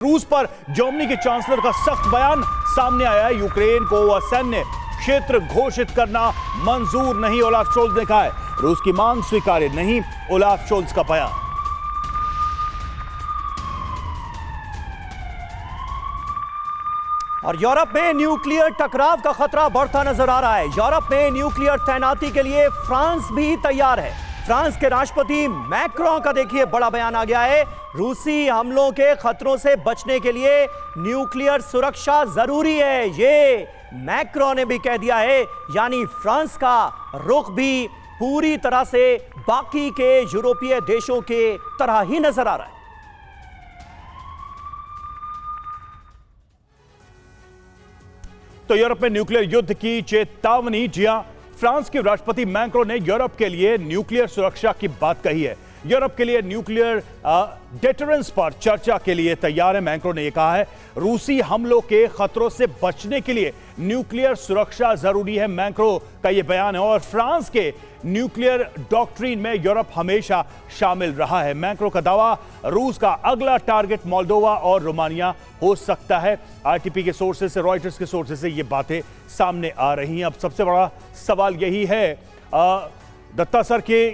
रूस पर जर्मनी के चांसलर का सख्त बयान सामने आया है। यूक्रेन को असैन्य क्षेत्र घोषित करना मंजूर नहीं, ओलाफ शोल्ज ने कहा है। रूस की मांग स्वीकार्य नहीं, ओलाफ शोल्ज का बयान। और यूरोप में न्यूक्लियर टकराव का खतरा बढ़ता नजर आ रहा है। यूरोप में न्यूक्लियर तैनाती के लिए फ्रांस भी तैयार है। फ्रांस के राष्ट्रपति मैक्रों का देखिए बड़ा बयान आ गया है। रूसी हमलों के खतरों से बचने के लिए न्यूक्लियर सुरक्षा जरूरी है, ये मैक्रों ने भी कह दिया है। यानी फ्रांस का रुख भी पूरी तरह से बाकी के यूरोपीय देशों के तरह ही नजर आ रहा है। तो यूरोप में न्यूक्लियर युद्ध की चेतावनी। जी हां, फ्रांस के राष्ट्रपति मैक्रों ने यूरोप के लिए न्यूक्लियर सुरक्षा की बात कही है। यूरोप के लिए न्यूक्लियर डेटरेंस पर चर्चा के लिए तैयार है। मैक्रों ने यह कहा है, रूसी हमलों के खतरों से बचने के लिए न्यूक्लियर सुरक्षा जरूरी है। मैक्रों का यह बयान है। और फ्रांस के न्यूक्लियर डॉक्ट्रिन में यूरोप हमेशा शामिल रहा है। मैक्रों का दावा, रूस का अगला टारगेट मोल्डोवा और रोमानिया हो सकता है। आरटीपी के सोर्सेज से, रॉयटर्स के सोर्सेज से ये बातें सामने आ रही हैं। अब सबसे बड़ा सवाल यही है दत्ता सर के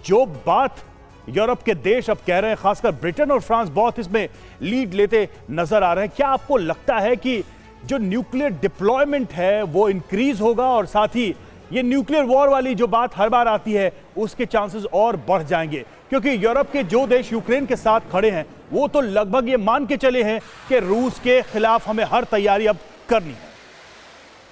जो बात यूरोप के देश अब कह रहे हैं, खासकर ब्रिटेन और फ्रांस बहुत इसमें लीड लेते नजर आ रहे हैं। क्या आपको लगता है कि जो न्यूक्लियर डिप्लॉयमेंट है वो इंक्रीज होगा और साथ ही ये न्यूक्लियर वॉर वाली जो बात हर बार आती है उसके चांसेस और बढ़ जाएंगे? क्योंकि यूरोप के जो देश यूक्रेन के साथ खड़े हैं वो तो लगभग ये मान के चले हैं कि रूस के खिलाफ हमें हर तैयारी अब करनी है।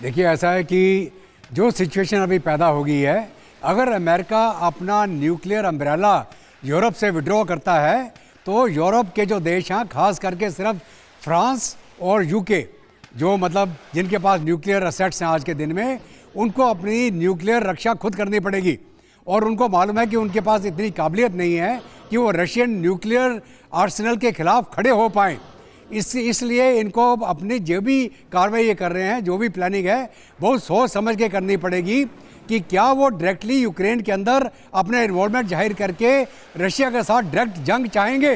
देखिए, ऐसा है कि जो सिचुएशन अभी पैदा हो गई है, अगर अमेरिका अपना न्यूक्लियर अम्ब्रेला यूरोप से विड्रॉ करता है तो यूरोप के जो देश हैं, खास करके सिर्फ फ्रांस और यूके, जो मतलब जिनके पास न्यूक्लियर असेट्स हैं आज के दिन में, उनको अपनी न्यूक्लियर रक्षा खुद करनी पड़ेगी। और उनको मालूम है कि उनके पास इतनी काबिलियत नहीं है कि वो रशियन न्यूक्लियर आर्सेनल के खिलाफ खड़े हो पाएँ। इसलिए इनको अपनी जो भी कार्रवाई ये कर रहे हैं, जो भी प्लानिंग है, बहुत सोच समझ के करनी पड़ेगी कि क्या वो डायरेक्टली यूक्रेन के अंदर अपना इन्वॉल्वमेंट जाहिर करके रशिया के साथ डायरेक्ट जंग चाहेंगे।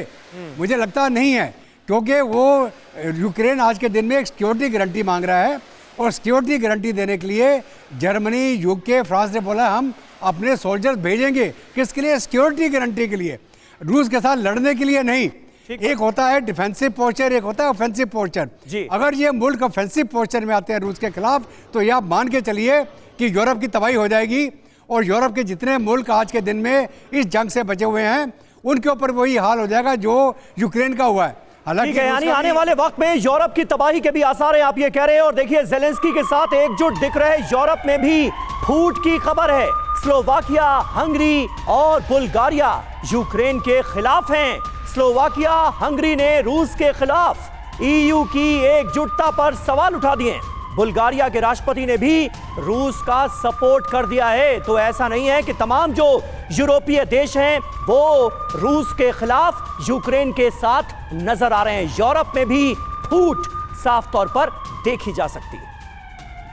मुझे लगता नहीं है, क्योंकि वो यूक्रेन आज के दिन में एक सिक्योरिटी गारंटी मांग रहा है। और सिक्योरिटी गारंटी देने के लिए जर्मनी, यूके, फ्रांस ने बोला हम अपने सोल्जर्स भेजेंगे। किसके लिए? सिक्योरिटी गारंटी के लिए, रूस के साथ लड़ने के लिए नहीं। एक होता है डिफेंसिव पोस्चर, एक होता है ऑफेंसिव पोस्चर। अगर ये मुल्क ऑफेंसिव पोस्चर में आते हैं रूस के खिलाफ, तो ये आप मान के चलिए कि यूरोप की तबाही हो जाएगी। और यूरोप के जितने मुल्क आज के दिन में इस जंग से बचे हुए हैं, उनके ऊपर वही हाल हो जाएगा जो यूक्रेन का हुआ है। हालांकि यानी आने वाले वक्त में यूरोप की तबाही के भी आसार हैं, आप ये कह रहे हैं। और देखिए, ज़ेलेंस्की के साथ एकजुट दिख रहे यूरोप में भी फूट की खबर है। स्लोवाकिया, हंगरी और बुल्गारिया यूक्रेन के खिलाफ हैं। स्लोवाकिया, हंगरी ने रूस के खिलाफ ईयू की एकजुटता पर सवाल उठा दिए। बुल्गारिया के राष्ट्रपति ने भी रूस का सपोर्ट कर दिया है। तो ऐसा नहीं है कि तमाम जो यूरोपीय देश हैं वो रूस के खिलाफ यूक्रेन के साथ नजर आ रहे हैं। यूरोप में भी फूट साफ तौर पर देखी जा सकती है।